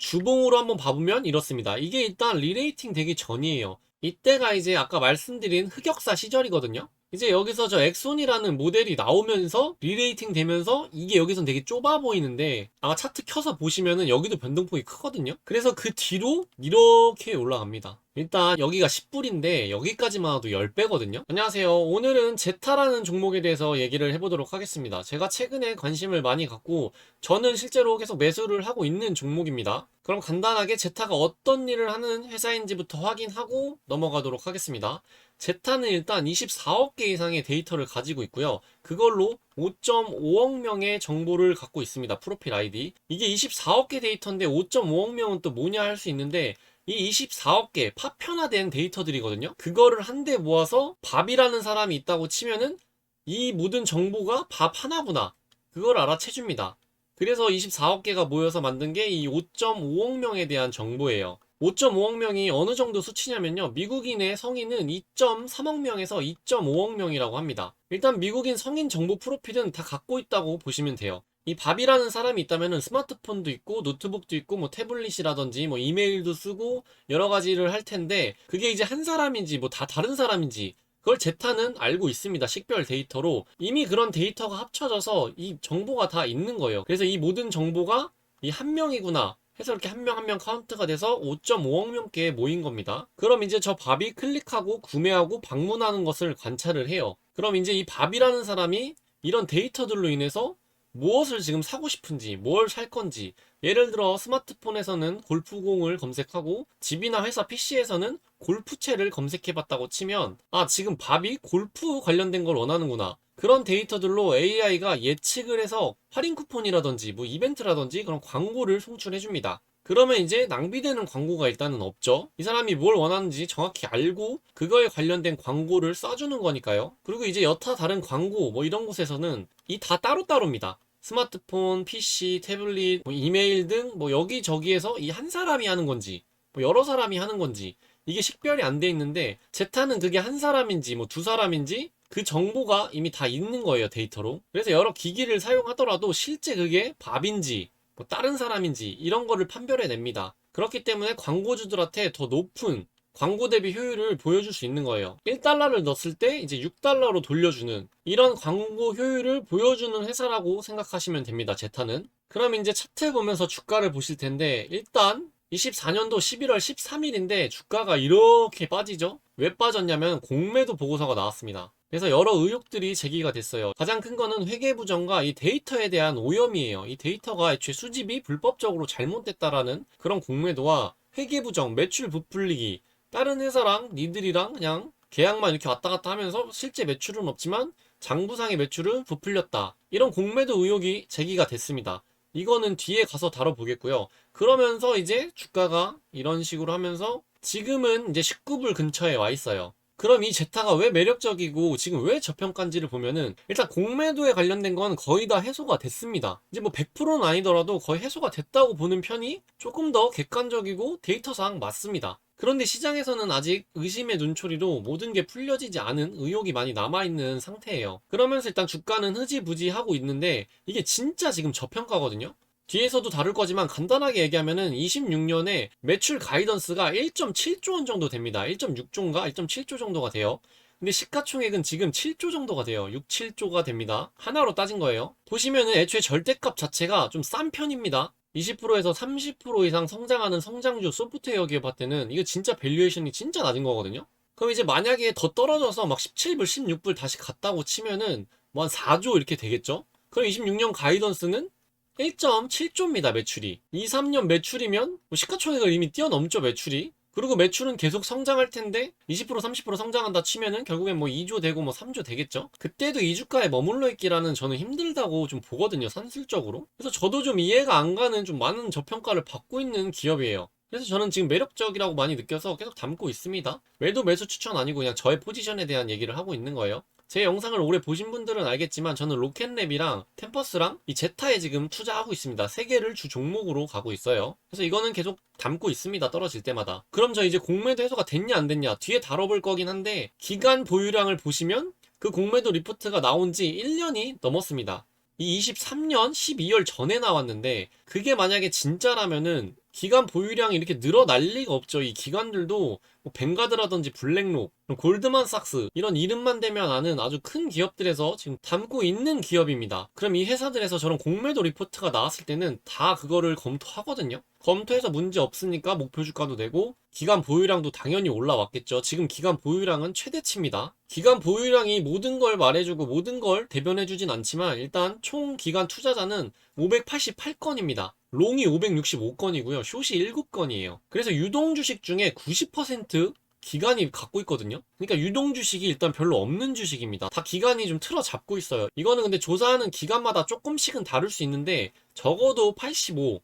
주봉으로 한번 봐보면 이렇습니다. 이게 일단 리레이팅 되기 전이에요. 이때가 이제 아까 말씀드린 흑역사 시절이거든요. 이제 여기서 저 엑손이라는 모델이 나오면서 리레이팅 되면서 이게 여기선 되게 좁아 보이는데 아마 차트 켜서 보시면은 여기도 변동폭이 크거든요. 그래서 그 뒤로 이렇게 올라갑니다. 일단 여기가 10불인데 여기까지만 와도 10배거든요. 안녕하세요. 오늘은 제타라는 종목에 대해서 얘기를 해보도록 하겠습니다. 제가 최근에 관심을 많이 갖고 저는 실제로 계속 매수를 하고 있는 종목입니다. 그럼 간단하게 제타가 어떤 일을 하는 회사인지부터 확인하고 넘어가도록 하겠습니다. 제타는 일단 24억 개 이상의 데이터를 가지고 있고요. 그걸로 5.5억 명의 정보를 갖고 있습니다. 프로필 아이디. 이게 24억 개 데이터인데 5.5억 명은 또 뭐냐 할 수 있는데 이 24억 개 파편화된 데이터들이거든요. 그거를 한데 모아서 밥이라는 사람이 있다고 치면은 이 모든 정보가 밥 하나구나. 그걸 알아채줍니다. 그래서 24억 개가 모여서 만든 게 이 5.5억 명에 대한 정보예요. 5.5억 명이 어느 정도 수치냐면요. 미국인의 성인은 2.3억 명에서 2.5억 명이라고 합니다. 일단 미국인 성인 정보 프로필은 다 갖고 있다고 보시면 돼요. 이 밥이라는 사람이 있다면 스마트폰도 있고 노트북도 있고 뭐 태블릿이라든지 뭐 이메일도 쓰고 여러 가지를 할 텐데 그게 이제 한 사람인지 뭐 다 다른 사람인지 그걸 제타는 알고 있습니다. 식별 데이터로 이미 그런 데이터가 합쳐져서 이 정보가 다 있는 거예요. 그래서 이 모든 정보가 이 한 명이구나 해서 이렇게 한 명 한 명 카운트가 돼서 5.5억 명께 모인 겁니다. 그럼 이제 저 밥이 클릭하고 구매하고 방문하는 것을 관찰을 해요. 그럼 이제 이 밥이라는 사람이 이런 데이터들로 인해서 무엇을 지금 사고 싶은지, 뭘 살 건지, 예를 들어 스마트폰에서는 골프공을 검색하고 집이나 회사 PC에서는 골프채를 검색해봤다고 치면 아, 지금 밥이 골프 관련된 걸 원하는구나. 그런 데이터들로 AI가 예측을 해서 할인 쿠폰이라든지 뭐 이벤트라든지 그런 광고를 송출해줍니다. 그러면 이제 낭비되는 광고가 일단은 없죠. 이 사람이 뭘 원하는지 정확히 알고 그거에 관련된 광고를 쏴주는 거니까요. 그리고 이제 여타 다른 광고 뭐 이런 곳에서는 이 다 따로따로입니다. 스마트폰, PC, 태블릿, 뭐 이메일 등 뭐 여기저기에서 이 한 사람이 하는 건지 뭐 여러 사람이 하는 건지 이게 식별이 안 돼 있는데 제타는 그게 한 사람인지 뭐 두 사람인지 그 정보가 이미 다 있는 거예요, 데이터로. 그래서 여러 기기를 사용하더라도 실제 그게 밥인지 뭐 다른 사람인지 이런 거를 판별해 냅니다. 그렇기 때문에 광고주들한테 더 높은 광고 대비 효율을 보여줄 수 있는 거예요. 1달러를 넣었을 때 이제 6달러로 돌려주는 이런 광고 효율을 보여주는 회사라고 생각하시면 됩니다. 제타는. 그럼 이제 차트 보면서 주가를 보실 텐데 일단 24년도 11월 13일인데 주가가 이렇게 빠지죠? 왜 빠졌냐면 공매도 보고서가 나왔습니다. 그래서 여러 의혹들이 제기가 됐어요. 가장 큰 거는 회계부정과 이 데이터에 대한 오염이에요. 이 데이터가 애초에 수집이 불법적으로 잘못됐다라는 그런 공매도와 회계부정, 매출 부풀리기, 다른 회사랑 니들이랑 그냥 계약만 이렇게 왔다 갔다 하면서 실제 매출은 없지만 장부상의 매출은 부풀렸다. 이런 공매도 의혹이 제기가 됐습니다. 이거는 뒤에 가서 다뤄보겠고요. 그러면서 이제 주가가 이런 식으로 하면서 지금은 이제 19불 근처에 와 있어요. 그럼 이 제타가 왜 매력적이고 지금 왜 저평가인지를 보면은 일단 공매도에 관련된 건 거의 다 해소가 됐습니다. 이제 뭐 100%는 아니더라도 거의 해소가 됐다고 보는 편이 조금 더 객관적이고 데이터상 맞습니다. 그런데 시장에서는 아직 의심의 눈초리로 모든 게 풀려지지 않은 의혹이 많이 남아있는 상태예요. 그러면서 일단 주가는 흐지부지 하고 있는데 이게 진짜 지금 저평가거든요. 뒤에서도 다룰 거지만 간단하게 얘기하면은 26년에 매출 가이던스가 1.7조 원 정도 됩니다. 1.6조인가 1.7조 정도가 돼요. 근데 시가총액은 지금 7조 정도가 돼요. 6, 7조가 됩니다. 하나로 따진 거예요. 보시면은 애초에 절대값 자체가 좀 싼 편입니다. 20%에서 30% 이상 성장하는 성장주 소프트웨어 기업 할 때는 이거 진짜 밸류에이션이 진짜 낮은 거거든요. 그럼 이제 만약에 더 떨어져서 막 17불, 16불 다시 갔다고 치면은 뭐 한 4조 이렇게 되겠죠? 그럼 26년 가이던스는 1.7조입니다, 매출이. 2, 3년 매출이면 뭐 시가총액을 이미 뛰어넘죠, 매출이. 그리고 매출은 계속 성장할 텐데 20% 30% 성장한다 치면은 결국엔 뭐 2조 되고 뭐 3조 되겠죠. 그때도 이 주가에 머물러 있기라는 저는 힘들다고 좀 보거든요, 산술적으로. 그래서 저도 좀 이해가 안 가는 좀 많은 저평가를 받고 있는 기업이에요. 그래서 저는 지금 매력적이라고 많이 느껴서 계속 담고 있습니다. 매도 매수 추천 아니고 그냥 저의 포지션에 대한 얘기를 하고 있는 거예요. 제 영상을 오래 보신 분들은 알겠지만 저는 로켓랩이랑 템퍼스랑 이 제타에 지금 투자하고 있습니다. 세 개를 주 종목으로 가고 있어요. 그래서 이거는 계속 담고 있습니다. 떨어질 때마다. 그럼 저 이제 공매도 해소가 됐냐 안 됐냐 뒤에 다뤄볼 거긴 한데 기간 보유량을 보시면 그 공매도 리포트가 나온 지 1년이 넘었습니다. 이 23년 12월 전에 나왔는데 그게 만약에 진짜라면은 기관 보유량이 이렇게 늘어날 리가 없죠. 이 기관들도 뭐 벵가드라든지 블랙록, 골드만삭스 이런 이름만 대면 아는 아주 큰 기업들에서 지금 담고 있는 기업입니다. 그럼 이 회사들에서 저런 공매도 리포트가 나왔을 때는 다 그거를 검토하거든요. 검토해서 문제 없으니까 목표 주가도 내고 기간 보유량도 당연히 올라왔겠죠. 지금 기간 보유량은 최대치입니다. 기간 보유량이 모든 걸 말해주고 모든 걸 대변해주진 않지만 일단 총 기간 투자자는 588건입니다. 롱이 565건이고요. 숏이 7건이에요. 그래서 유동 주식 중에 90% 기간이 갖고 있거든요. 그러니까 유동 주식이 일단 별로 없는 주식입니다. 다 기간이 좀 틀어 잡고 있어요. 이거는 근데 조사하는 기간마다 조금씩은 다를 수 있는데 적어도 80%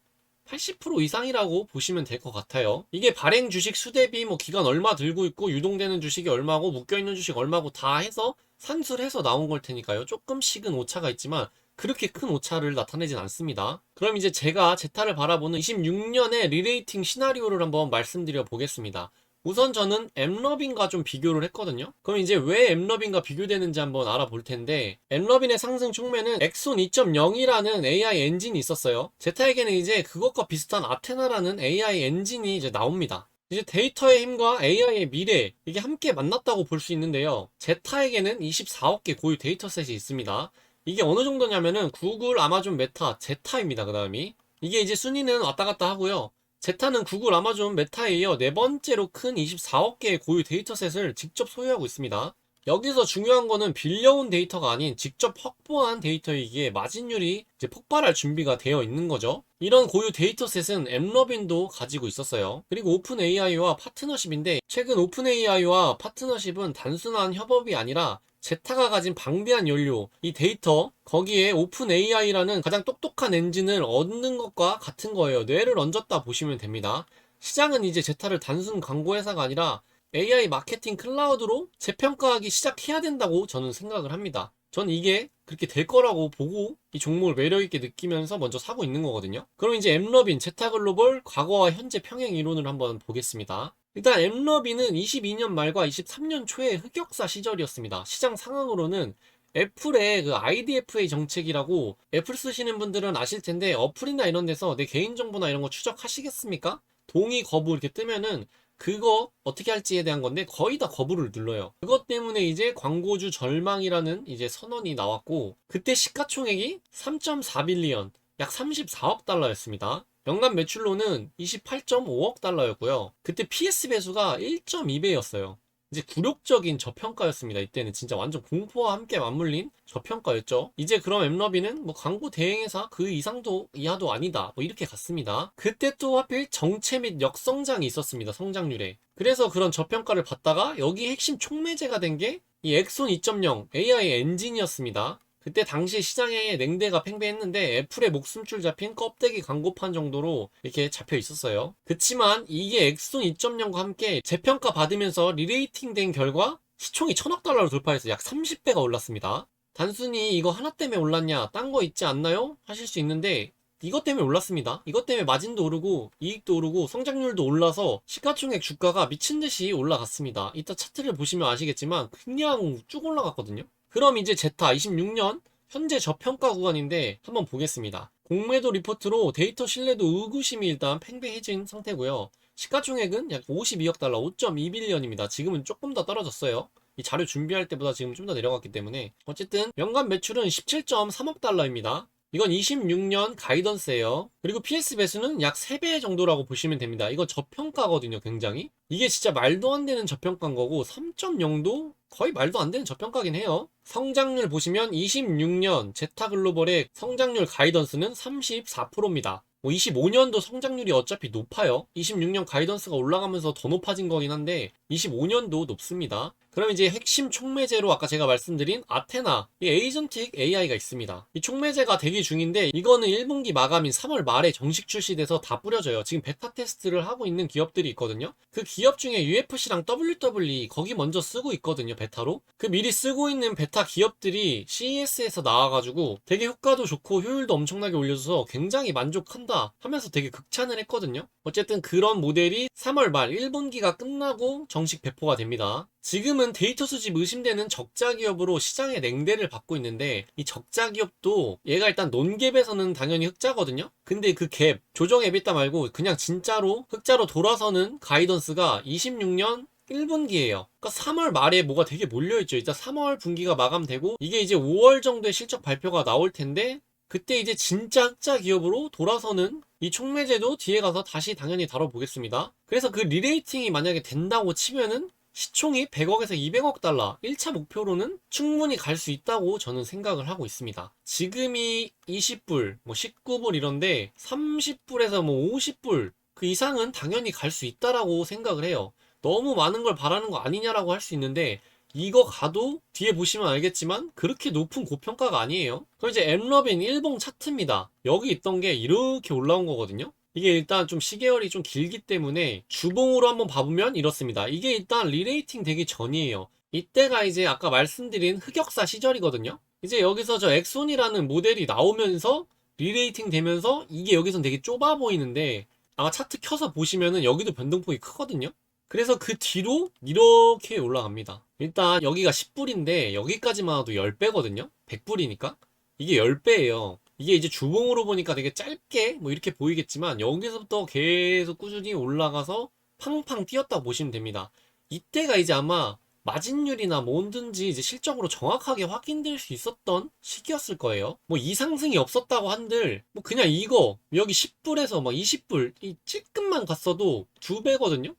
이상이라고 보시면 될 것 같아요. 이게 발행 주식 수 대비 뭐 기간 얼마 들고 있고 유동되는 주식이 얼마고 묶여있는 주식 얼마고 다 해서 산수를 해서 나온 걸 테니까요. 조금씩은 오차가 있지만 그렇게 큰 오차를 나타내진 않습니다. 그럼 이제 제가 제타를 바라보는 26년의 리레이팅 시나리오를 한번 말씀드려 보겠습니다. 우선 저는 엠러빈과 좀 비교를 했거든요. 그럼 이제 왜 엠러빈과 비교되는지 한번 알아볼 텐데, 엠러빈의 상승 촉매는 엑손 2.0이라는 AI 엔진이 있었어요. 제타에게는 이제 그것과 비슷한 아테나라는 AI 엔진이 이제 나옵니다. 이제 데이터의 힘과 AI의 미래, 이게 함께 만났다고 볼 수 있는데요. 제타에게는 24억 개 고유 데이터셋이 있습니다. 이게 어느 정도냐면은 구글, 아마존, 메타, 제타입니다. 그 다음이 이게 이제 순위는 왔다 갔다 하고요. 제타는 구글, 아마존, 메타에 이어 네 번째로 큰 24억 개의 고유 데이터셋을 직접 소유하고 있습니다. 여기서 중요한 거는 빌려온 데이터가 아닌 직접 확보한 데이터이기에 마진율이 이제 폭발할 준비가 되어 있는 거죠. 이런 고유 데이터셋은 엠러빈도 가지고 있었어요. 그리고 오픈 AI와 파트너십인데, 최근 오픈 AI와 파트너십은 단순한 협업이 아니라 제타가 가진 방대한 연료, 이 데이터, 거기에 오픈 AI라는 가장 똑똑한 엔진을 얻는 것과 같은 거예요. 뇌를 얹었다 보시면 됩니다. 시장은 이제 제타를 단순 광고 회사가 아니라 AI 마케팅 클라우드로 재평가하기 시작해야 된다고 저는 생각을 합니다. 전 이게 그렇게 될 거라고 보고 이 종목을 매력있게 느끼면서 먼저 사고 있는 거거든요. 그럼 이제 엠러빈, 제타글로벌 과거와 현재 평행 이론을 한번 보겠습니다. 일단 엠러빈은 22년 말과 23년 초의 흑역사 시절이었습니다. 시장 상황으로는 애플의 그 IDFA 정책이라고, 애플 쓰시는 분들은 아실 텐데 어플이나 이런 데서 내 개인정보나 이런 거 추적하시겠습니까? 동의, 거부 이렇게 뜨면은 그거 어떻게 할지에 대한 건데 거의 다 거부를 눌러요. 그것 때문에 이제 광고주 절망이라는 이제 선언이 나왔고, 그때 시가총액이 3.4빌리언, 약 34억 달러였습니다. 연간 매출로는 28.5억 달러였고요. 그때 PS 배수가 1.2배였어요. 이제 굴욕적인 저평가였습니다. 이때는 진짜 완전 공포와 함께 맞물린 저평가였죠. 이제 그럼 엠러빈은 뭐 광고 대행회사 그 이상도 이하도 아니다, 뭐 이렇게 갔습니다. 그때 또 하필 정체 및 역성장이 있었습니다. 성장률에. 그래서 그런 저평가를 받다가 여기 핵심 촉매제가 된 게 이 엑손 2.0 AI 엔진이었습니다. 그때 당시 시장에 냉대가 팽배했는데 애플의 목숨줄 잡힌 껍데기 광고판 정도로 이렇게 잡혀 있었어요. 그치만 이게 엑손 2.0과 함께 재평가 받으면서 리레이팅 된 결과 시총이 1000억 달러를 돌파해서 약 30배가 올랐습니다. 단순히 이거 하나 때문에 올랐냐, 딴 거 있지 않나요? 하실 수 있는데 이것 때문에 올랐습니다. 이것 때문에 마진도 오르고 이익도 오르고 성장률도 올라서 시가총액 주가가 미친듯이 올라갔습니다. 이따 차트를 보시면 아시겠지만 그냥 쭉 올라갔거든요. 그럼 이제 제타 26년 현재 저평가 구간인데 한번 보겠습니다. 공매도 리포트로 데이터 신뢰도 의구심이 일단 팽배해진 상태고요. 시가총액은 약 52억 달러, 5.2빌리언입니다. 지금은 조금 더 떨어졌어요. 이 자료 준비할 때보다 지금 좀 더 내려갔기 때문에. 어쨌든 연간 매출은 17.3억 달러입니다. 이건 26년 가이던스예요. 그리고 PS 배수는 약 3배 정도라고 보시면 됩니다. 이건 저평가거든요, 굉장히. 이게 진짜 말도 안 되는 저평가인 거고 3.0도 거의 말도 안 되는 저평가긴 해요. 성장률 보시면 26년 제타글로벌의 성장률 가이던스는 34%입니다. 25년도 성장률이 어차피 높아요. 26년 가이던스가 올라가면서 더 높아진 거긴 한데 25년도 높습니다. 그럼 이제 핵심 촉매제로 아까 제가 말씀드린 아테나, 이 에이전틱 AI가 있습니다. 이 촉매제가 대기 중인데 이거는 1분기 마감인 3월 말에 정식 출시돼서 다 뿌려져요. 지금 베타 테스트를 하고 있는 기업들이 있거든요. 그 기업 중에 UFC랑 WWE 거기 먼저 쓰고 있거든요, 베타로. 그 미리 쓰고 있는 베타 기업들이 CES에서 나와가지고 되게 효과도 좋고 효율도 엄청나게 올려줘서 굉장히 만족한다 하면서 되게 극찬을 했거든요. 어쨌든 그런 모델이 3월 말 1분기가 끝나고 정식 배포가 됩니다. 지금은 데이터 수집 의심되는 적자 기업으로 시장의 냉대를 받고 있는데, 이 적자 기업도 얘가 일단 논갭에서는 당연히 흑자거든요. 근데 그 갭 조정 EBITDA 말고 그냥 진짜로 흑자로 돌아서는 가이던스가 26년 1분기예요. 그러니까 3월 말에 뭐가 되게 몰려있죠. 일단 3월 분기가 마감되고 이게 이제 5월 정도에 실적 발표가 나올 텐데, 그때 이제 진짜 흑자 기업으로 돌아서는 이 촉매제도 뒤에 가서 다시 당연히 다뤄보겠습니다. 그래서 그 리레이팅이 만약에 된다고 치면은 시총이 100억에서 200억 달러 1차 목표로는 충분히 갈 수 있다고 저는 생각을 하고 있습니다. 지금이 20불, 뭐 19불 이런데 30불에서 뭐 50불 그 이상은 당연히 갈 수 있다라고 생각을 해요. 너무 많은 걸 바라는 거 아니냐라고 할 수 있는데, 이거 가도 뒤에 보시면 알겠지만 그렇게 높은 고평가가 아니에요. 그럼 이제 엠러빈 일봉 차트입니다. 여기 있던 게 이렇게 올라온 거거든요. 이게 일단 좀 시계열이 좀 길기 때문에 주봉으로 한번 봐보면 이렇습니다. 이게 일단 리레이팅 되기 전이에요. 이때가 이제 아까 말씀드린 흑역사 시절이거든요. 이제 여기서 저 엑손이라는 모델이 나오면서 리레이팅 되면서 이게 여기선 되게 좁아 보이는데, 아마 차트 켜서 보시면은 여기도 변동폭이 크거든요. 그래서 그 뒤로 이렇게 올라갑니다. 일단 여기가 10불인데 여기까지만 와도 10배거든요. 100불이니까 이게 10배예요. 이게 이제 주봉으로 보니까 되게 짧게 뭐 이렇게 보이겠지만 여기서부터 계속 꾸준히 올라가서 팡팡 뛰었다고 보시면 됩니다. 이때가 이제 아마 마진율이나 뭐든지 이제 실적으로 정확하게 확인될 수 있었던 시기였을 거예요. 뭐 이상승이 없었다고 한들 뭐 그냥 이거 여기 10불에서 막 20불 이 찔끔만 갔어도 2배거든요.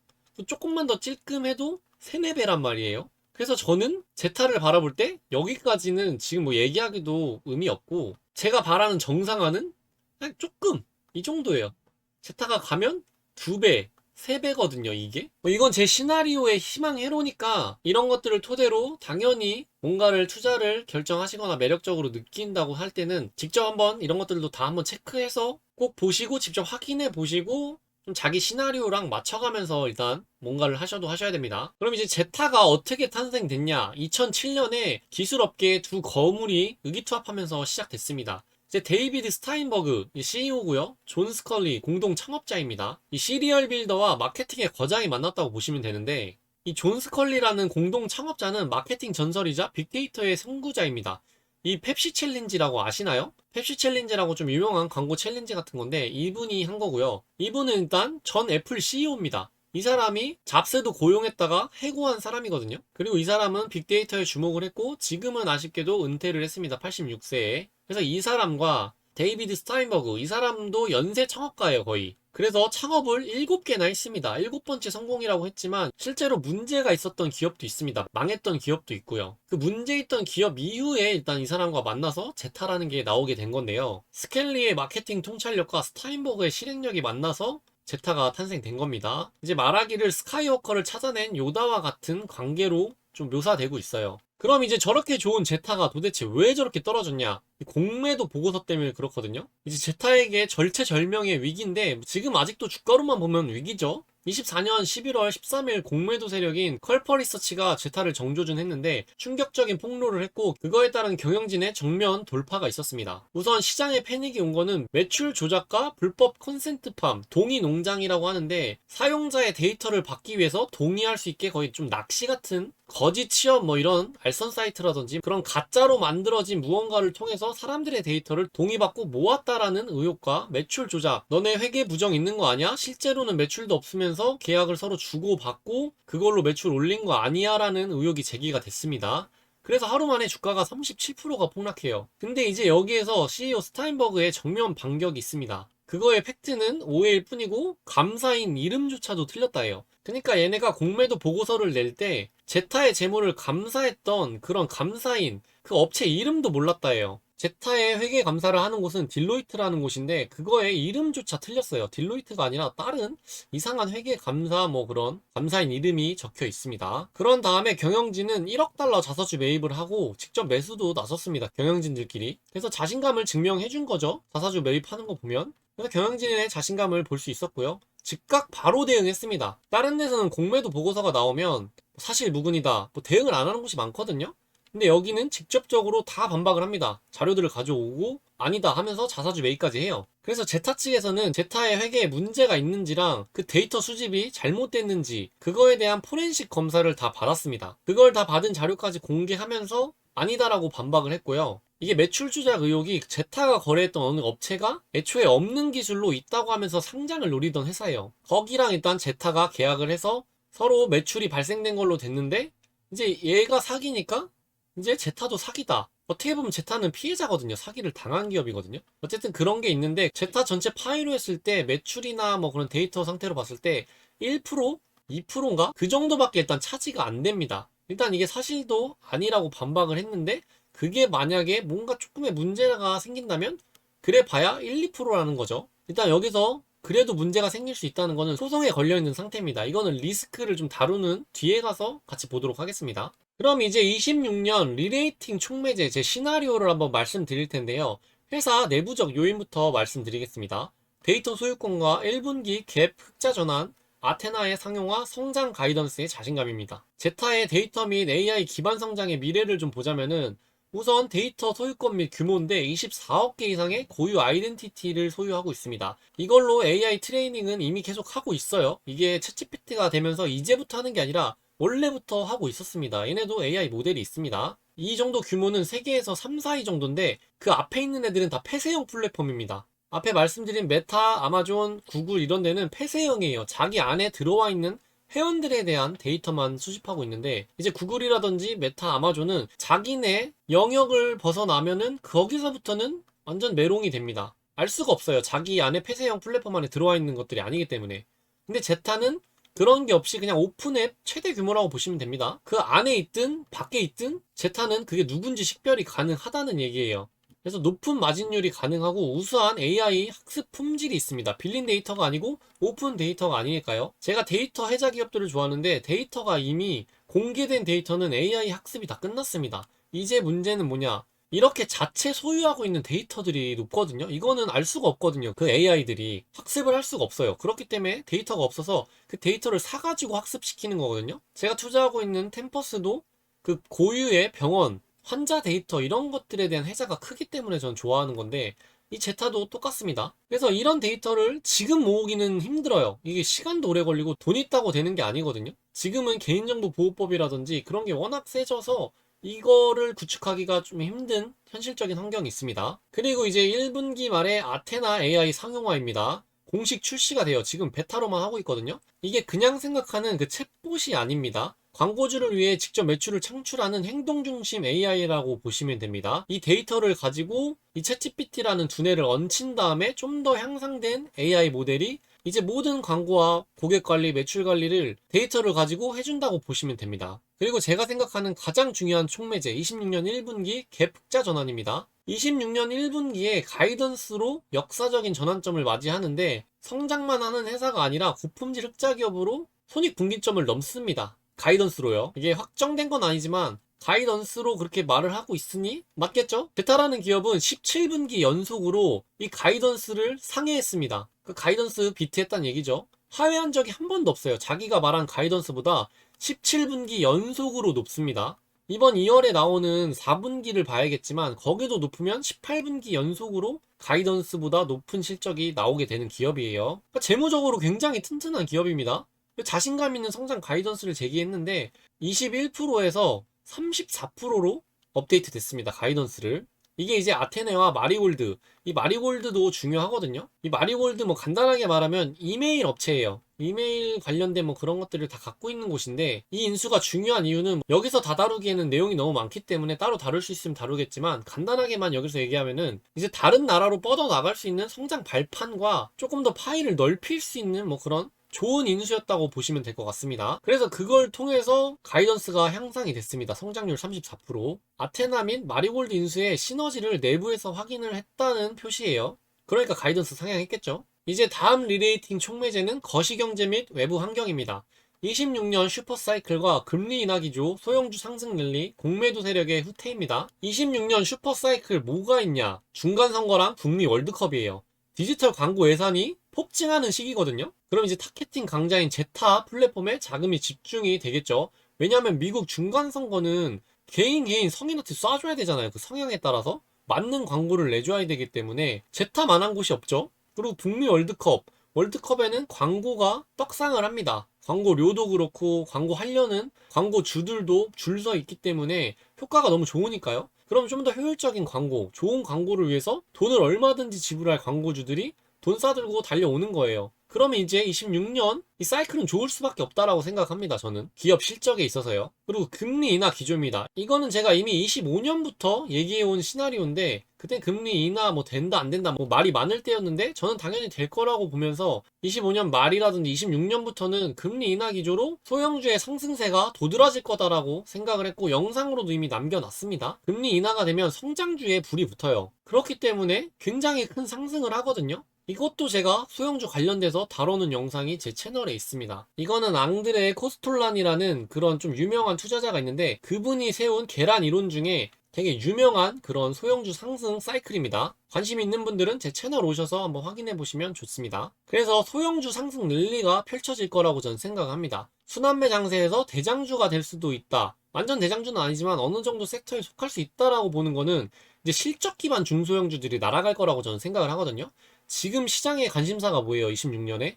조금만 더 찔끔해도 3, 4배란 말이에요. 그래서 저는 제타를 바라볼 때 여기까지는 지금 뭐 얘기하기도 의미 없고, 제가 바라는 정상화는 그냥 조금 이 정도예요. 제타가 가면 2배, 3배거든요, 이게. 뭐 이건 제 시나리오의 희망회로니까 이런 것들을 토대로 당연히 뭔가를 투자를 결정하시거나 매력적으로 느낀다고 할 때는 직접 한번 이런 것들도 다 한번 체크해서 꼭 보시고 직접 확인해 보시고 좀 자기 시나리오랑 맞춰가면서 일단 뭔가를 하셔도 하셔야 됩니다. 그럼 이제 제타가 어떻게 탄생됐냐? 2007년에 기술업계의 두 거물이 의기투합하면서 시작됐습니다. 이제 데이비드 스타인버그 CEO고요. 존 스컬리 공동 창업자입니다. 이 시리얼 빌더와 마케팅의 거장이 만났다고 보시면 되는데, 이 존 스컬리라는 공동 창업자는 마케팅 전설이자 빅데이터의 선구자입니다. 이 펩시 챌린지라고 아시나요? 펩시 챌린지라고 좀 유명한 광고 챌린지 같은 건데 이분이 한 거고요. 이분은 일단 전 애플 CEO입니다. 이 사람이 잡스도 고용했다가 해고한 사람이거든요. 그리고 이 사람은 빅데이터에 주목을 했고 지금은 아쉽게도 은퇴를 했습니다. 86세에. 그래서 이 사람과 데이비드 스타인버그, 이 사람도 연쇄 창업가예요, 거의. 그래서 창업을 7개나 했습니다. 7번째 성공이라고 했지만 실제로 문제가 있었던 기업도 있습니다. 망했던 기업도 있고요. 그 문제 있던 기업 이후에 일단 이 사람과 만나서 제타라는 게 나오게 된 건데요. 스켈리의 마케팅 통찰력과 스타인버그의 실행력이 만나서 제타가 탄생된 겁니다. 이제 말하기를 스카이워커를 찾아낸 요다와 같은 관계로 좀 묘사되고 있어요. 그럼 이제 저렇게 좋은 제타가 도대체 왜 저렇게 떨어졌냐? 공매도 보고서 때문에 그렇거든요. 이제 제타에게 절체절명의 위기인데 지금 아직도 주가로만 보면 위기죠. 24년 11월 13일 공매도 세력인 컬퍼리서치가 제타를 정조준했는데 충격적인 폭로를 했고, 그거에 따른 경영진의 정면 돌파가 있었습니다. 우선 시장에 패닉이 온 거는 매출 조작과 불법 컨센트팜, 동의 농장이라고 하는데 사용자의 데이터를 받기 위해서 동의할 수 있게 거의 좀 낚시 같은 거짓 취업 뭐 이런 알선 사이트라든지 그런 가짜로 만들어진 무언가를 통해서 사람들의 데이터를 동의받고 모았다라는 의혹과 매출 조작, 너네 회계 부정 있는 거 아니야? 실제로는 매출도 없으면서 계약을 서로 주고받고 그걸로 매출 올린 거 아니야? 라는 의혹이 제기가 됐습니다. 그래서 하루 만에 주가가 37%가 폭락해요. 근데 이제 여기에서 CEO 스타인버그의 정면 반격이 있습니다. 그거의 팩트는 오해일 뿐이고 감사인 이름조차도 틀렸다 해요. 그러니까 얘네가 공매도 보고서를 낼 때 제타의 재물을 감사했던 그런 감사인 그 업체 이름도 몰랐다 해요. 제타의 회계 감사를 하는 곳은 딜로이트라는 곳인데 그거의 이름조차 틀렸어요. 딜로이트가 아니라 다른 이상한 회계 감사 뭐 그런 감사인 이름이 적혀 있습니다. 그런 다음에 경영진은 1억 달러 자사주 매입을 하고 직접 매수도 나섰습니다. 경영진들끼리. 그래서 자신감을 증명해 준 거죠. 자사주 매입하는 거 보면. 그래서 경영진의 자신감을 볼 수 있었고요. 즉각 바로 대응했습니다. 다른 데서는 공매도 보고서가 나오면 사실 무근이다, 뭐 대응을 안 하는 곳이 많거든요. 근데 여기는 직접적으로 다 반박을 합니다. 자료들을 가져오고 아니다 하면서 자사주 매입까지 해요. 그래서 제타 측에서는 제타의 회계에 문제가 있는지랑 그 데이터 수집이 잘못됐는지 그거에 대한 포렌식 검사를 다 받았습니다. 그걸 다 받은 자료까지 공개하면서 아니다라고 반박을 했고요. 이게 매출 조작 의혹이 제타가 거래했던 어느 업체가 애초에 없는 기술로 있다고 하면서 상장을 노리던 회사예요. 거기랑 일단 제타가 계약을 해서 서로 매출이 발생된 걸로 됐는데 이제 얘가 사기니까 이제 제타도 사기다. 어떻게 보면 제타는 피해자거든요. 사기를 당한 기업이거든요. 어쨌든 그런 게 있는데 제타 전체 파이로 했을 때 매출이나 뭐 그런 데이터 상태로 봤을 때 1%? 2%인가? 그 정도밖에 일단 차지가 안 됩니다. 일단 이게 사실도 아니라고 반박을 했는데 그게 만약에 뭔가 조금의 문제가 생긴다면 그래 봐야 1, 2%라는 거죠. 일단 여기서 그래도 문제가 생길 수 있다는 거는 소송에 걸려있는 상태입니다. 이거는 리스크를 좀 다루는 뒤에 가서 같이 보도록 하겠습니다. 그럼 이제 26년 리레이팅 촉매제 제 시나리오를 한번 말씀드릴 텐데요. 회사 내부적 요인부터 말씀드리겠습니다. 데이터 소유권과 1분기 갭 흑자 전환, 아테나의 상용화, 성장 가이던스의 자신감입니다. 제타의 데이터 및 AI 기반 성장의 미래를 좀 보자면은 우선 데이터 소유권 및 규모인데 24억 개 이상의 고유 아이덴티티를 소유하고 있습니다. 이걸로 AI 트레이닝은 이미 계속 하고 있어요. 이게 챗GPT가 되면서 이제부터 하는 게 아니라 원래부터 하고 있었습니다. 얘네도 AI 모델이 있습니다. 이 정도 규모는 세계에서 3, 4위 정도인데 그 앞에 있는 애들은 다 폐쇄형 플랫폼입니다. 앞에 말씀드린 메타, 아마존, 구글 이런 데는 폐쇄형이에요. 자기 안에 들어와 있는 회원들에 대한 데이터만 수집하고 있는데 이제 구글이라든지 메타, 아마존은 자기네 영역을 벗어나면은 거기서부터는 완전 메롱이 됩니다. 알 수가 없어요. 자기 안에 폐쇄형 플랫폼 안에 들어와 있는 것들이 아니기 때문에. 근데 제타는 그런 게 없이 그냥 오픈앱 최대 규모라고 보시면 됩니다. 그 안에 있든 밖에 있든 제타는 그게 누군지 식별이 가능하다는 얘기예요. 그래서 높은 마진율이 가능하고 우수한 AI 학습 품질이 있습니다. 빌린 데이터가 아니고 오픈 데이터가 아니니까요. 제가 데이터 해자 기업들을 좋아하는데 데이터가 이미 공개된 데이터는 AI 학습이 다 끝났습니다. 이제 문제는 뭐냐? 이렇게 자체 소유하고 있는 데이터들이 높거든요. 이거는 알 수가 없거든요. 그 AI들이 학습을 할 수가 없어요. 그렇기 때문에 데이터가 없어서 그 데이터를 사가지고 학습시키는 거거든요. 제가 투자하고 있는 템퍼스도 그 고유의 병원, 환자 데이터 이런 것들에 대한 회사가 크기 때문에 저는 좋아하는 건데 이 제타도 똑같습니다. 그래서 이런 데이터를 지금 모으기는 힘들어요. 이게 시간도 오래 걸리고 돈 있다고 되는 게 아니거든요. 지금은 개인정보 보호법이라든지 그런 게 워낙 세져서 이거를 구축하기가 좀 힘든 현실적인 환경이 있습니다. 그리고 이제 1분기 말에 아테나 AI 상용화입니다. 공식 출시가 돼요. 지금 베타로만 하고 있거든요. 이게 그냥 생각하는 그 챗봇이 아닙니다. 광고주를 위해 직접 매출을 창출하는 행동 중심 AI라고 보시면 됩니다. 이 데이터를 가지고 이 챗GPT라는 두뇌를 얹힌 다음에 좀 더 향상된 AI 모델이 이제 모든 광고와 고객 관리, 매출 관리를 데이터를 가지고 해준다고 보시면 됩니다. 그리고 제가 생각하는 가장 중요한 촉매제 26년 1분기 갭 흑자 전환입니다. 26년 1분기에 가이던스로 역사적인 전환점을 맞이하는데 성장만 하는 회사가 아니라 고품질 흑자 기업으로 손익분기점을 넘습니다. 가이던스로요. 이게 확정된 건 아니지만 가이던스로 그렇게 말을 하고 있으니 맞겠죠? 베타라는 기업은 17분기 연속으로 이 가이던스를 상회했습니다. 그 가이던스 비트했다는 얘기죠. 하회한 적이 한 번도 없어요. 자기가 말한 가이던스보다 17분기 연속으로 높습니다. 이번 2월에 나오는 4분기를 봐야겠지만 거기도 높으면 18분기 연속으로 가이던스보다 높은 실적이 나오게 되는 기업이에요. 그러니까 재무적으로 굉장히 튼튼한 기업입니다. 자신감 있는 성장 가이던스를 제기했는데 21%에서 34%로 업데이트 됐습니다. 가이던스를. 이게 이제 아테네와 마리골드, 이 마리골드도 중요하거든요. 이 마리골드 뭐 간단하게 말하면 이메일 업체예요. 이메일 관련된 뭐 그런 것들을 다 갖고 있는 곳인데 이 인수가 중요한 이유는 여기서 다 다루기에는 내용이 너무 많기 때문에 따로 다룰 수 있으면 다루겠지만 간단하게만 여기서 얘기하면은 이제 다른 나라로 뻗어나갈 수 있는 성장 발판과 조금 더 파일을 넓힐 수 있는 뭐 그런 좋은 인수였다고 보시면 될 것 같습니다. 그래서 그걸 통해서 가이던스가 향상이 됐습니다. 성장률 34%. 아테나 및 마리골드 인수의 시너지를 내부에서 확인을 했다는 표시예요. 그러니까 가이던스 상향했겠죠. 이제 다음 리레이팅 촉매제는 거시경제 및 외부 환경입니다. 26년 슈퍼사이클과 금리 인하 기조, 소형주 상승 랠리, 공매도 세력의 후퇴입니다. 26년 슈퍼사이클 뭐가 있냐? 중간선거랑 북미 월드컵이에요. 디지털 광고 예산이 폭증하는 시기거든요. 그럼 이제 타겟팅 강자인 제타 플랫폼에 자금이 집중이 되겠죠. 왜냐하면 미국 중간선거는 개인 성인한테 쏴줘야 되잖아요. 그 성향에 따라서 맞는 광고를 내줘야 되기 때문에 제타만한 곳이 없죠. 그리고 북미 월드컵에는 광고가 떡상을 합니다. 광고료도 그렇고 광고 하려는 광고주들도 줄 서 있기 때문에 효과가 너무 좋으니까요. 그럼 좀 더 효율적인 광고, 좋은 광고를 위해서 돈을 얼마든지 지불할 광고주들이 돈 싸들고 달려오는 거예요. 그러면 이제 26년 이 사이클은 좋을 수밖에 없다라고 생각합니다. 저는 기업 실적에 있어서요. 그리고 금리 인하 기조입니다. 이거는 제가 이미 25년부터 얘기해온 시나리오인데 그때 금리 인하 뭐 된다 안 된다 뭐 말이 많을 때였는데 저는 당연히 될 거라고 보면서 25년 말이라든지 26년부터는 금리 인하 기조로 소형주의 상승세가 도드라질 거다라고 생각을 했고 영상으로도 이미 남겨놨습니다. 금리 인하가 되면 성장주에 불이 붙어요. 그렇기 때문에 굉장히 큰 상승을 하거든요. 이것도 제가 소형주 관련돼서 다뤄놓은 영상이 제 채널에 있습니다. 이거는 앙드레 코스톨란이라는 그런 좀 유명한 투자자가 있는데 그분이 세운 계란 이론 중에 되게 유명한 그런 소형주 상승 사이클입니다. 관심 있는 분들은 제 채널 오셔서 한번 확인해 보시면 좋습니다. 그래서 소형주 상승 랠리가 펼쳐질 거라고 저는 생각합니다. 순환매 장세에서 대장주가 될 수도 있다. 완전 대장주는 아니지만 어느 정도 섹터에 속할 수 있다라고 보는 거는 이제 실적 기반 중소형주들이 날아갈 거라고 저는 생각을 하거든요. 지금 시장의 관심사가 뭐예요? 26년에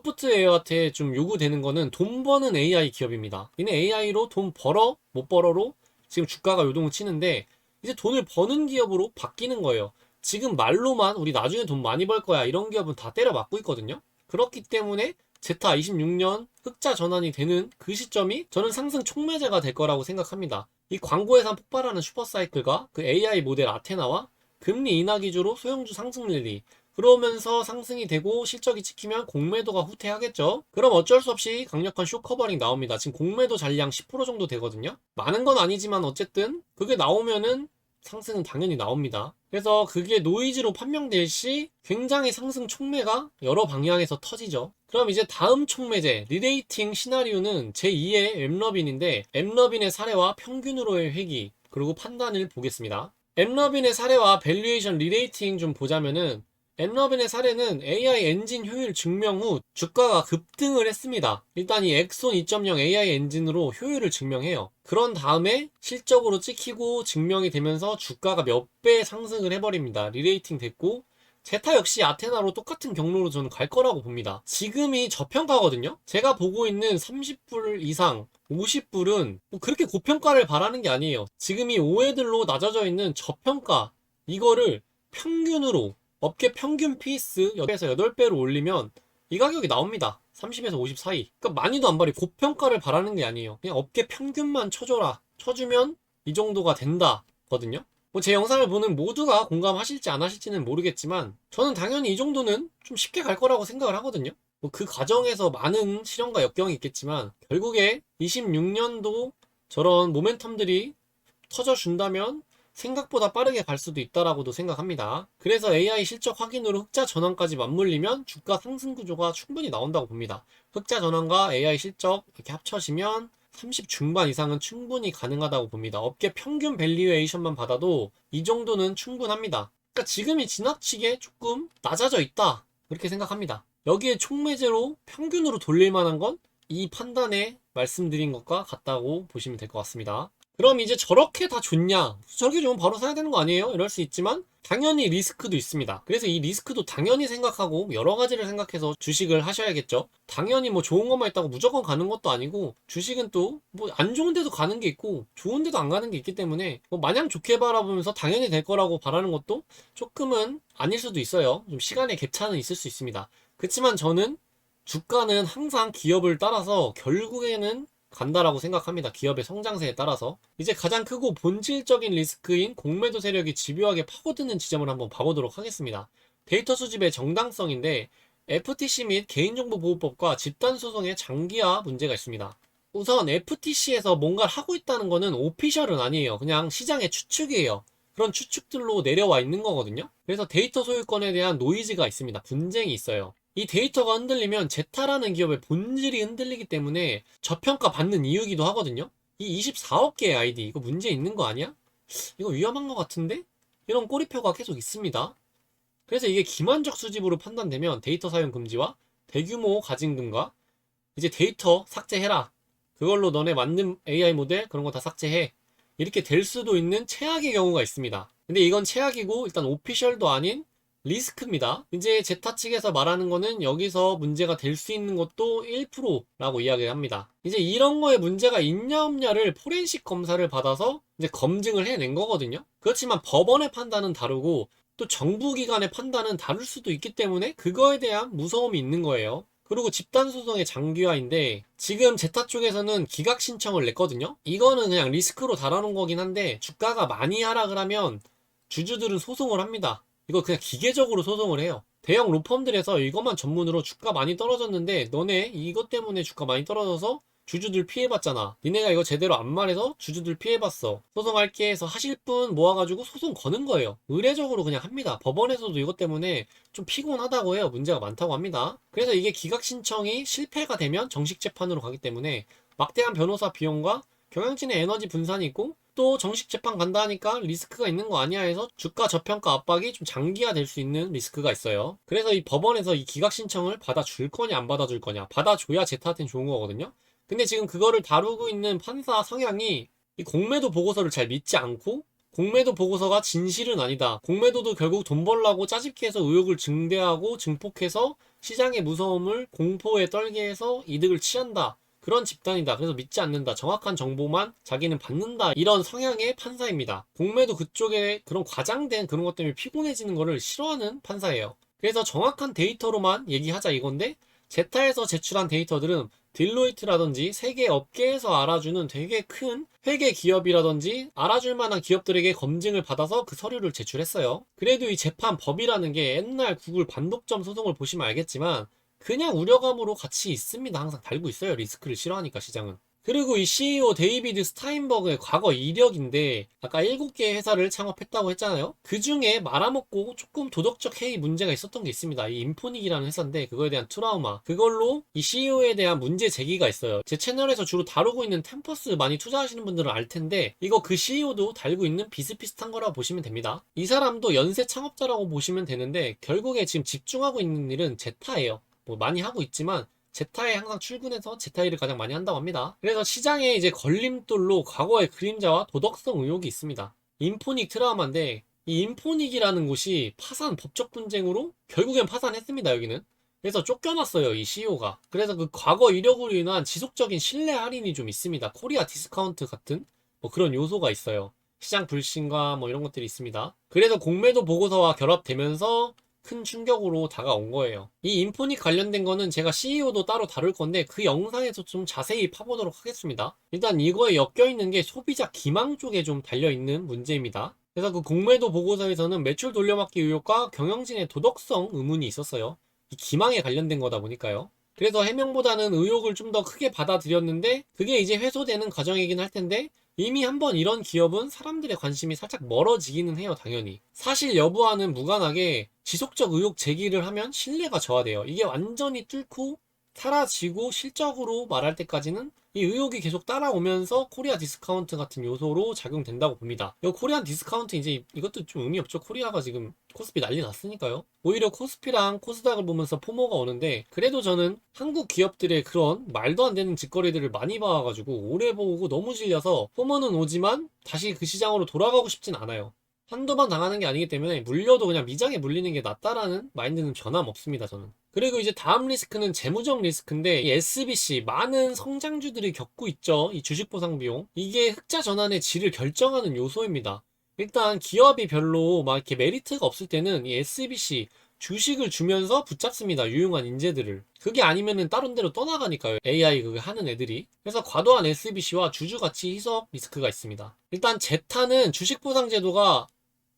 소프트웨어한테 좀 요구되는 거는 돈 버는 AI 기업입니다. 얘네 AI로 돈 벌어 못 벌어로 지금 주가가 요동을 치는데 이제 돈을 버는 기업으로 바뀌는 거예요. 지금 말로만 우리 나중에 돈 많이 벌 거야 이런 기업은 다 때려 맞고 있거든요. 그렇기 때문에 제타 26년 흑자 전환이 되는 그 시점이 저는 상승 촉매제가 될 거라고 생각합니다. 이 광고 예산 폭발하는 슈퍼사이클과 그 AI 모델 아테나와 금리 인하 기조로 소형주 상승 랠리 그러면서 상승이 되고 실적이 찍히면 공매도가 후퇴하겠죠. 그럼 어쩔 수 없이 강력한 쇼커버링 나옵니다. 지금 공매도 잔량 10% 정도 되거든요. 많은 건 아니지만 어쨌든 그게 나오면은 상승은 당연히 나옵니다. 그래서 그게 노이즈로 판명될 시 굉장히 상승 촉매가 여러 방향에서 터지죠. 그럼 이제 다음 촉매제 리레이팅 시나리오는 제2의 엠러빈인데 엠러빈의 사례와 평균으로의 회귀 그리고 판단을 보겠습니다. 엠러빈의 사례와 밸류에이션 리레이팅 좀 보자면은 엠러빈의 사례는 AI 엔진 효율 증명 후 주가가 급등을 했습니다. 일단 이 엑손 2.0 AI 엔진으로 효율을 증명해요. 그런 다음에 실적으로 찍히고 증명이 되면서 주가가 몇 배 상승을 해버립니다. 리레이팅 됐고 제타 역시 아테나로 똑같은 경로로 저는 갈 거라고 봅니다. 지금이 저평가거든요. 제가 보고 있는 30불 이상 50불은 뭐 그렇게 고평가를 바라는 게 아니에요. 지금 이 오해들로 낮아져 있는 저평가 이거를 평균으로 업계 평균 피스 8배에서 8배로 올리면 이 가격이 나옵니다. 30에서 50 사이. 그러니까 많이도 안 바리 고평가를 바라는 게 아니에요. 그냥 업계 평균만 쳐줘라. 쳐주면 이 정도가 된다. 거든요. 뭐 제 영상을 보는 모두가 공감하실지 안 하실지는 모르겠지만 저는 당연히 이 정도는 좀 쉽게 갈 거라고 생각을 하거든요. 뭐 그 과정에서 많은 시련과 역경이 있겠지만 결국에 26년도 저런 모멘텀들이 터져준다면 생각보다 빠르게 갈 수도 있다라고도 생각합니다. 그래서 AI 실적 확인으로 흑자 전환까지 맞물리면 주가 상승 구조가 충분히 나온다고 봅니다. 흑자 전환과 AI 실적 이렇게 합쳐지면 30 중반 이상은 충분히 가능하다고 봅니다. 업계 평균 밸류에이션만 받아도 이 정도는 충분합니다. 그러니까 지금이 지나치게 조금 낮아져 있다 그렇게 생각합니다. 여기에 촉매제로 평균으로 돌릴 만한 건 이 판단에 말씀드린 것과 같다고 보시면 될 것 같습니다. 그럼 이제 저렇게 다 좋냐? 저렇게 좋으면 바로 사야 되는 거 아니에요? 이럴 수 있지만 당연히 리스크도 있습니다. 그래서 이 리스크도 당연히 생각하고 여러 가지를 생각해서 주식을 하셔야겠죠. 당연히 뭐 좋은 것만 있다고 무조건 가는 것도 아니고 주식은 또 뭐 안 좋은 데도 가는 게 있고 좋은 데도 안 가는 게 있기 때문에 뭐 마냥 좋게 바라보면서 당연히 될 거라고 바라는 것도 조금은 아닐 수도 있어요. 좀 시간의 갭차는 있을 수 있습니다. 그렇지만 저는 주가는 항상 기업을 따라서 결국에는 간다라고 생각합니다. 기업의 성장세에 따라서. 이제 가장 크고 본질적인 리스크인 공매도 세력이 집요하게 파고드는 지점을 한번 봐보도록 하겠습니다. 데이터 수집의 정당성인데 FTC 및 개인정보보호법과 집단소송의 장기화 문제가 있습니다. 우선 FTC에서 뭔가를 하고 있다는 거는 오피셜은 아니에요. 그냥 시장의 추측이에요. 그런 추측들로 내려와 있는 거거든요. 그래서 데이터 소유권에 대한 노이즈가 있습니다. 분쟁이 있어요. 이 데이터가 흔들리면 제타라는 기업의 본질이 흔들리기 때문에 저평가 받는 이유기도 하거든요. 이 24억 개의 아이디 이거 문제 있는 거 아니야? 이거 위험한 것 같은데? 이런 꼬리표가 계속 있습니다. 그래서 이게 기만적 수집으로 판단되면 데이터 사용 금지와 대규모 가징금과 이제 데이터 삭제해라. 그걸로 너네 만든 AI 모델 그런 거 다 삭제해. 이렇게 될 수도 있는 최악의 경우가 있습니다. 근데 이건 최악이고 일단 오피셜도 아닌 리스크입니다. 이제 제타 측에서 말하는 거는 여기서 문제가 될 수 있는 것도 1%라고 이야기를 합니다. 이제 이런 거에 문제가 있냐 없냐를 포렌식 검사를 받아서 이제 검증을 해낸 거거든요. 그렇지만 법원의 판단은 다르고 또 정부기관의 판단은 다를 수도 있기 때문에 그거에 대한 무서움이 있는 거예요. 그리고 집단소송의 장기화인데 지금 제타 쪽에서는 기각 신청을 냈거든요. 이거는 그냥 리스크로 달아놓은 거긴 한데 주가가 많이 하락을 하면 주주들은 소송을 합니다. 이거 그냥 기계적으로 소송을 해요. 대형 로펌들에서 이것만 전문으로 주가 많이 떨어졌는데 너네 이것 때문에 주가 많이 떨어져서 주주들 피해봤잖아. 니네가 이거 제대로 안 말해서 주주들 피해봤어. 소송할게 해서 하실 분 모아가지고 소송 거는 거예요. 의례적으로 그냥 합니다. 법원에서도 이것 때문에 좀 피곤하다고 해요. 문제가 많다고 합니다. 그래서 이게 기각 신청이 실패가 되면 정식 재판으로 가기 때문에 막대한 변호사 비용과 경영진의 에너지 분산이 있고 또 정식 재판 간다 하니까 리스크가 있는 거 아니야 해서 주가 저평가 압박이 좀 장기화될 수 있는 리스크가 있어요. 그래서 이 법원에서 이 기각 신청을 받아줄 거냐 안 받아줄 거냐, 받아줘야 제타한테는 좋은 거거든요. 근데 지금 그거를 다루고 있는 판사 성향이 이 공매도 보고서를 잘 믿지 않고 공매도 보고서가 진실은 아니다. 공매도도 결국 돈 벌라고 짜집기 해서 의혹을 증대하고 증폭해서 시장의 무서움을 공포에 떨게 해서 이득을 취한다. 그런 집단이다. 그래서 믿지 않는다. 정확한 정보만 자기는 받는다. 이런 성향의 판사입니다. 공매도 그쪽에 그런 과장된 그런 것 때문에 피곤해지는 거를 싫어하는 판사예요. 그래서 정확한 데이터로만 얘기하자 이건데 제타에서 제출한 데이터들은 딜로이트라든지 세계 업계에서 알아주는 되게 큰 회계 기업이라든지 알아줄 만한 기업들에게 검증을 받아서 그 서류를 제출했어요. 그래도 이 재판 법이라는 게 옛날 구글 반독점 소송을 보시면 알겠지만 그냥 우려감으로 같이 있습니다. 항상 달고 있어요. 리스크를 싫어하니까 시장은. 그리고 이 CEO 데이비드 스타인버그의 과거 이력인데 아까 7개의 회사를 창업했다고 했잖아요. 그 중에 말아먹고 조금 도덕적 해이 문제가 있었던 게 있습니다. 이 인포닉이라는 회사인데 그거에 대한 트라우마, 그걸로 이 CEO에 대한 문제 제기가 있어요. 제 채널에서 주로 다루고 있는 템퍼스 많이 투자하시는 분들은 알 텐데 이거 그 CEO도 달고 있는 비슷비슷한 거라고 보시면 됩니다. 이 사람도 연쇄 창업자라고 보시면 되는데 결국에 지금 집중하고 있는 일은 제타예요. 뭐 많이 하고 있지만 제타에 항상 출근해서 제타 일을 가장 많이 한다고 합니다. 그래서 시장에 이제 걸림돌로 과거의 그림자와 도덕성 의혹이 있습니다. 인포닉 트라우마인데 이 인포닉이라는 곳이 파산 법적 분쟁으로 결국엔 파산했습니다. 여기는. 그래서 쫓겨났어요. 이 CEO가. 그래서 그 과거 이력으로 인한 지속적인 신뢰 할인이 좀 있습니다. 코리아 디스카운트 같은 뭐 그런 요소가 있어요. 시장 불신과 뭐 이런 것들이 있습니다. 그래서 공매도 보고서와 결합되면서 큰 충격으로 다가온 거예요. 이 인포닉 관련된 거는 제가 CEO도 따로 다룰 건데 그 영상에서 좀 자세히 파보도록 하겠습니다. 일단 이거에 엮여있는 게 소비자 기망 쪽에 좀 달려있는 문제입니다. 그래서 그 공매도 보고서에서는 매출 돌려막기 의혹과 경영진의 도덕성 의문이 있었어요. 이 기망에 관련된 거다 보니까요. 그래서 해명보다는 의혹을 좀 더 크게 받아들였는데 그게 이제 회소되는 과정이긴 할 텐데 이미 한번 이런 기업은 사람들의 관심이 살짝 멀어지기는 해요. 당연히 사실 여부와는 무관하게 지속적 의혹 제기를 하면 신뢰가 저하돼요. 이게 완전히 뚫고 사라지고 실적으로 말할 때까지는 이 의혹이 계속 따라오면서 코리아 디스카운트 같은 요소로 작용된다고 봅니다. 이 코리안 디스카운트 이제 이것도 좀 의미 없죠. 코리아가 지금 코스피 난리 났으니까요. 오히려 코스피랑 코스닥을 보면서 포모가 오는데 그래도 저는 한국 기업들의 그런 말도 안 되는 짓거리들을 많이 봐가지고 오래 보고 너무 질려서 포모는 오지만 다시 그 시장으로 돌아가고 싶진 않아요. 한두 번 당하는 게 아니기 때문에 물려도 그냥 미장에 물리는 게 낫다라는 마인드는 변함없습니다, 저는. 그리고 이제 다음 리스크는 재무적 리스크인데 이 SBC 많은 성장주들이 겪고 있죠. 이 주식 보상 비용. 이게 흑자 전환의 질을 결정하는 요소입니다. 일단 기업이 별로 막 이렇게 메리트가 없을 때는 이 SBC 주식을 주면서 붙잡습니다. 유용한 인재들을. 그게 아니면은 다른 데로 떠나가니까요. AI 그거 하는 애들이. 그래서 과도한 SBC와 주주 가치 희석 리스크가 있습니다. 일단 제타는 주식 보상 제도가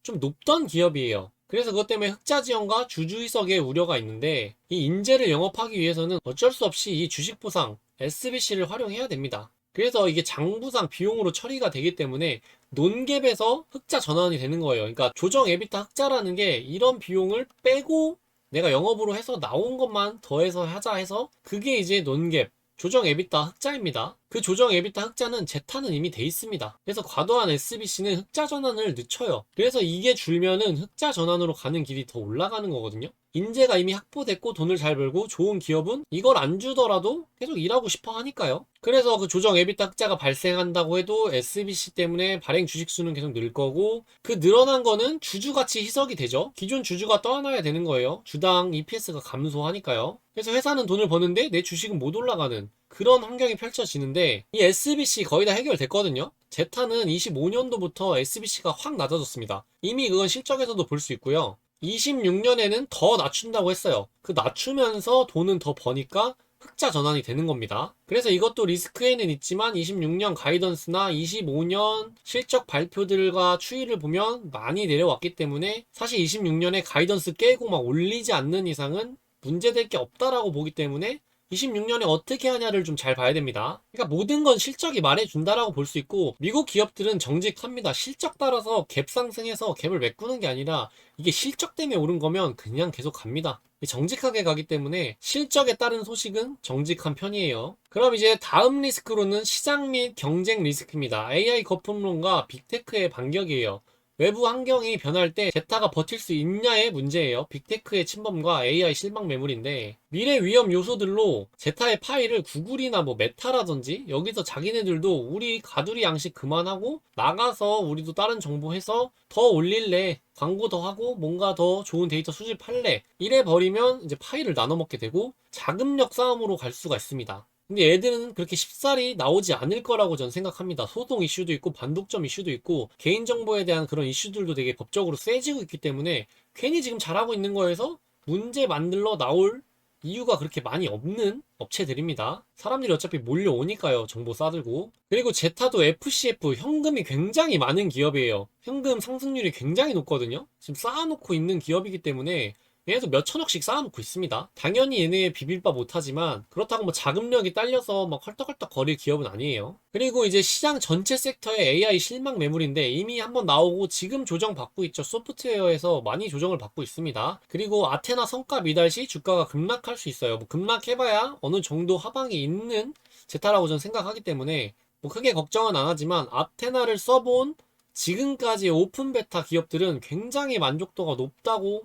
좀 높던 기업이에요. 그래서 그것 때문에 흑자 지원과 주주 희석의 우려가 있는데 이 인재를 영업하기 위해서는 어쩔 수 없이 이 주식 보상 SBC를 활용해야 됩니다. 그래서 이게 장부상 비용으로 처리가 되기 때문에 논갭에서 흑자 전환이 되는 거예요. 그러니까 조정 에비타 흑자라는 게 이런 비용을 빼고 내가 영업으로 해서 나온 것만 더해서 하자 해서 그게 이제 논갭 조정 에비타 흑자입니다. 그 조정 에비타 흑자는 제타는 이미 돼 있습니다. 그래서 과도한 SBC는 흑자 전환을 늦춰요. 그래서 이게 줄면은 흑자 전환으로 가는 길이 더 올라가는 거거든요. 인재가 이미 확보됐고 돈을 잘 벌고 좋은 기업은 이걸 안 주더라도 계속 일하고 싶어 하니까요. 그래서 그 조정 에비타 흑자가 발생한다고 해도 SBC 때문에 발행 주식 수는 계속 늘 거고, 그 늘어난 거는 주주 가치 희석이 되죠. 기존 주주가 떠나야 되는 거예요. 주당 EPS가 감소하니까요. 그래서 회사는 돈을 버는데 내 주식은 못 올라가는 그런 환경이 펼쳐지는데, 이 SBC 거의 다 해결됐거든요. 제타는 25년도부터 SBC가 확 낮아졌습니다. 이미 그건 실적에서도 볼 수 있고요. 26년에는 더 낮춘다고 했어요. 그 낮추면서 돈은 더 버니까 흑자 전환이 되는 겁니다. 그래서 이것도 리스크에는 있지만 26년 가이던스나 25년 실적 발표들과 추이를 보면 많이 내려왔기 때문에 사실 26년에 가이던스 깨고 막 올리지 않는 이상은 문제될 게 없다라고 보기 때문에 26년에 어떻게 하냐를 좀 잘 봐야 됩니다. 그러니까 모든 건 실적이 말해준다라고 볼 수 있고, 미국 기업들은 정직합니다. 실적 따라서 갭 상승해서 갭을 메꾸는 게 아니라 이게 실적 때문에 오른 거면 그냥 계속 갑니다. 정직하게 가기 때문에 실적에 따른 소식은 정직한 편이에요. 그럼 이제 다음 리스크로는 시장 및 경쟁 리스크입니다. AI 거품론과 빅테크의 반격이에요. 외부 환경이 변할 때 제타가 버틸 수 있냐의 문제예요. 빅테크의 침범과 AI 실망 매물인데, 미래 위험 요소들로 제타의 파일을 구글이나 뭐 메타라든지 여기서 자기네들도 우리 가두리 양식 그만하고 나가서 우리도 다른 정보 해서 더 올릴래, 광고 더 하고 뭔가 더 좋은 데이터 수집할래, 이래 버리면 이제 파일을 나눠 먹게 되고 자금력 싸움으로 갈 수가 있습니다. 근데 얘들은 그렇게 쉽사리 나오지 않을 거라고 전 생각합니다. 소송 이슈도 있고 반독점 이슈도 있고 개인정보에 대한 그런 이슈들도 되게 법적으로 세지고 있기 때문에 괜히 지금 잘하고 있는 거에서 문제 만들러 나올 이유가 그렇게 많이 없는 업체들입니다. 사람들이 어차피 몰려오니까요. 정보 싸들고. 그리고 제타도 FCF 현금이 굉장히 많은 기업이에요. 현금 상승률이 굉장히 높거든요. 지금 쌓아놓고 있는 기업이기 때문에 얘네도 몇 천억씩 쌓아놓고 있습니다. 당연히 얘네 비빌바 못하지만 그렇다고 뭐 자금력이 딸려서 막 헐떡헐떡 거릴 기업은 아니에요. 그리고 이제 시장 전체 섹터의 AI 실망 매물인데 이미 한번 나오고 지금 조정받고 있죠. 소프트웨어에서 많이 조정을 받고 있습니다. 그리고 아테나 성과 미달 시 주가가 급락할 수 있어요. 뭐 급락해봐야 어느 정도 하방이 있는 제타라고 저는 생각하기 때문에 뭐 크게 걱정은 안 하지만, 아테나를 써본 지금까지 오픈 베타 기업들은 굉장히 만족도가 높다고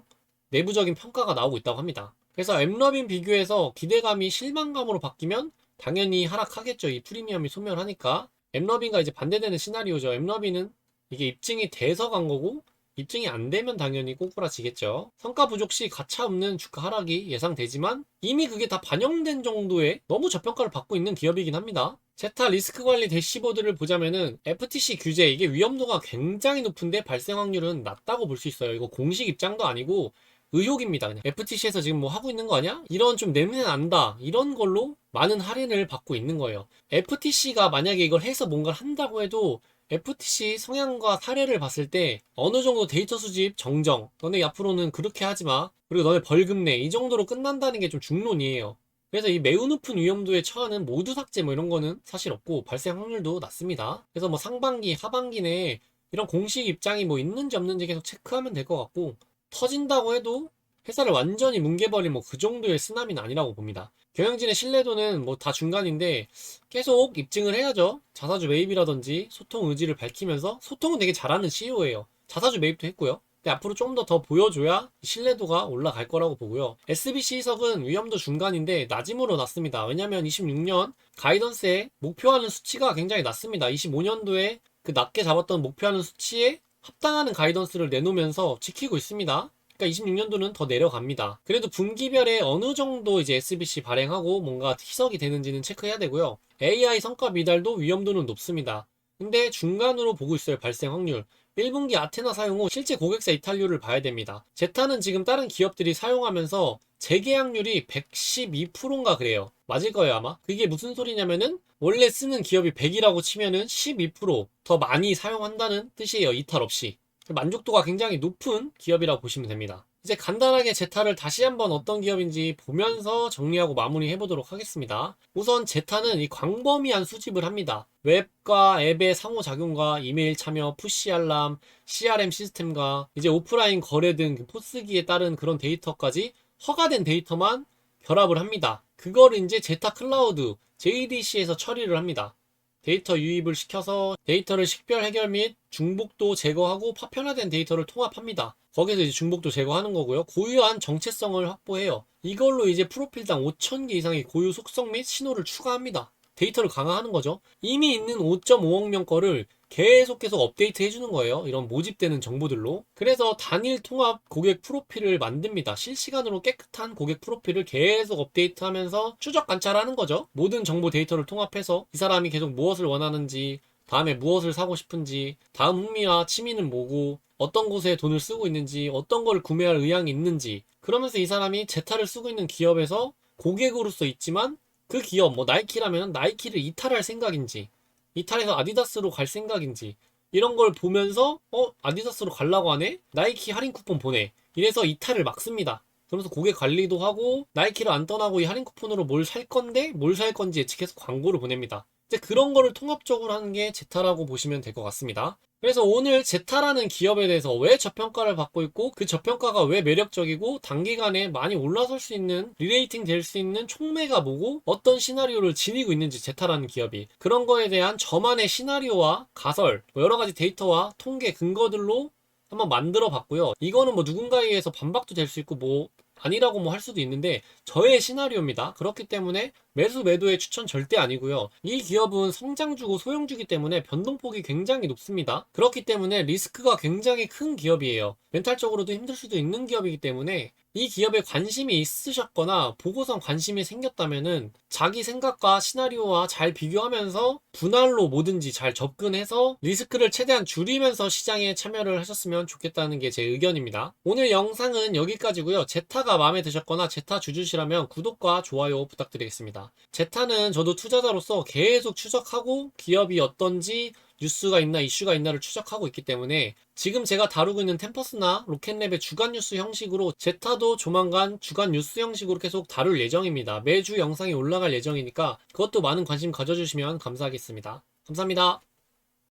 내부적인 평가가 나오고 있다고 합니다. 그래서 엠러빈 비교해서 기대감이 실망감으로 바뀌면 당연히 하락하겠죠. 이 프리미엄이 소멸하니까. 엠러빈과 이제 반대되는 시나리오죠. 엠러빈은 이게 입증이 돼서 간 거고, 입증이 안 되면 당연히 꼬꾸라지겠죠. 성과 부족 시 가차 없는 주가 하락이 예상되지만 이미 그게 다 반영된 정도의 너무 저평가를 받고 있는 기업이긴 합니다. 제타 리스크 관리 대시보드를 보자면은 FTC 규제, 이게 위험도가 굉장히 높은데 발생 확률은 낮다고 볼 수 있어요. 이거 공식 입장도 아니고 의혹입니다. 그냥 FTC에서 지금 뭐 하고 있는 거 아니야? 이런 좀 냄새 난다, 이런 걸로 많은 할인을 받고 있는 거예요. FTC가 만약에 이걸 해서 뭔가를 한다고 해도 FTC 성향과 사례를 봤을 때 어느 정도 데이터 수집 정정, 너네 앞으로는 그렇게 하지 마, 그리고 너네 벌금 내, 이 정도로 끝난다는 게 좀 중론이에요. 그래서 이 매우 높은 위험도에 처하는 모두 삭제 뭐 이런 거는 사실 없고 발생 확률도 낮습니다. 그래서 뭐 상반기 하반기 내에 이런 공식 입장이 뭐 있는지 없는지 계속 체크하면 될 것 같고, 터진다고 해도 회사를 완전히 뭉개버린 뭐 그 정도의 쓰나미는 아니라고 봅니다. 경영진의 신뢰도는 뭐 다 중간인데 계속 입증을 해야죠. 자사주 매입이라든지 소통 의지를 밝히면서, 소통은 되게 잘하는 CEO예요. 자사주 매입도 했고요. 근데 앞으로 좀 더 보여줘야 신뢰도가 올라갈 거라고 보고요. SBC 해석은 위험도 중간인데 낮음으로 낮습니다. 왜냐면 26년 가이던스에 목표하는 수치가 굉장히 낮습니다. 25년도에 그 낮게 잡았던 목표하는 수치에 합당하는 가이던스를 내놓으면서 지키고 있습니다. 그러니까 26년도는 더 내려갑니다. 그래도 분기별에 어느 정도 이제 SBC 발행하고 뭔가 희석이 되는지는 체크해야 되고요. AI 성과 미달도 위험도는 높습니다. 근데 중간으로 보고 있어요. 발생 확률. 1분기 아테나 사용 후 실제 고객사 이탈률을 봐야 됩니다. 제타는 지금 다른 기업들이 사용하면서 재계약률이 112%인가 그래요. 맞을 거예요 아마. 그게 무슨 소리냐면은 원래 쓰는 기업이 100이라고 치면은 12%더 많이 사용한다는 뜻이에요. 이탈 없이. 만족도가 굉장히 높은 기업이라고 보시면 됩니다. 이제 간단하게 제타를 다시 한번 어떤 기업인지 보면서 정리하고 마무리 해보도록 하겠습니다. 우선 제타는 이 광범위한 수집을 합니다. 웹과 앱의 상호작용과 이메일 참여, 푸시 알람, CRM 시스템과 이제 오프라인 거래 등 포스기에 따른 그런 데이터까지 허가된 데이터만 결합을 합니다. 그걸 이제 제타 클라우드 JDC에서 처리를 합니다. 데이터 유입을 시켜서 데이터를 식별 해결 및 중복도 제거하고 파편화된 데이터를 통합합니다. 거기서 이제 중복도 제거하는 거고요. 고유한 정체성을 확보해요. 이걸로 이제 프로필당 5,000개 이상의 고유 속성 및 신호를 추가합니다. 데이터를 강화하는 거죠. 이미 있는 5.5억 명 거를 계속 업데이트 해주는 거예요. 이런 모집되는 정보들로. 그래서 단일 통합 고객 프로필을 만듭니다. 실시간으로 깨끗한 고객 프로필을 계속 업데이트하면서 추적 관찰하는 거죠. 모든 정보 데이터를 통합해서 이 사람이 계속 무엇을 원하는지, 다음에 무엇을 사고 싶은지, 다음 흥미와 취미는 뭐고, 어떤 곳에 돈을 쓰고 있는지, 어떤 걸 구매할 의향이 있는지, 그러면서 이 사람이 제타를 쓰고 있는 기업에서 고객으로서 있지만 그 기업, 뭐 나이키라면 나이키를 이탈할 생각인지, 이탈해서 아디다스로 갈 생각인지, 이런 걸 보면서 아디다스로 가려고 하네? 나이키 할인 쿠폰 보내. 이래서 이탈을 막습니다. 그러면서 고객 관리도 하고 나이키를 안 떠나고 이 할인 쿠폰으로 뭘 살 건데 뭘 살 건지 예측해서 광고를 보냅니다. 이제 그런 거를 통합적으로 하는 게 제타라고 보시면 될 것 같습니다. 그래서 오늘 제타라는 기업에 대해서 왜 저평가를 받고 있고 그 저평가가 왜 매력적이고 단기간에 많이 올라설 수 있는 리레이팅 될 수 있는 촉매가 뭐고 어떤 시나리오를 지니고 있는지 제타라는 기업이 그런 거에 대한 저만의 시나리오와 가설 뭐 여러 가지 데이터와 통계 근거들로 한번 만들어 봤고요. 이거는 뭐 누군가에 의해서 반박도 될 수 있고 뭐 아니라고 뭐 할 수도 있는데 저의 시나리오입니다. 그렇기 때문에 매수 매도의 추천 절대 아니고요. 이 기업은 성장주고 소형주기 때문에 변동폭이 굉장히 높습니다. 그렇기 때문에 리스크가 굉장히 큰 기업이에요. 멘탈적으로도 힘들 수도 있는 기업이기 때문에 이 기업에 관심이 있으셨거나 보고선 관심이 생겼다면은 자기 생각과 시나리오와 잘 비교하면서 분할로 뭐든지 잘 접근해서 리스크를 최대한 줄이면서 시장에 참여를 하셨으면 좋겠다는 게 제 의견입니다. 오늘 영상은 여기까지고요. 제타가 마음에 드셨거나 제타 주주시라면 구독과 좋아요 부탁드리겠습니다. 제타는 저도 투자자로서 계속 추적하고 기업이 어떤지 뉴스가 있나 이슈가 있나를 추적하고 있기 때문에 지금 제가 다루고 있는 템퍼스나 로켓랩의 주간 뉴스 형식으로 제타도 조만간 주간 뉴스 형식으로 계속 다룰 예정입니다. 매주 영상이 올라갈 예정이니까 그것도 많은 관심 가져주시면 감사하겠습니다. 감사합니다.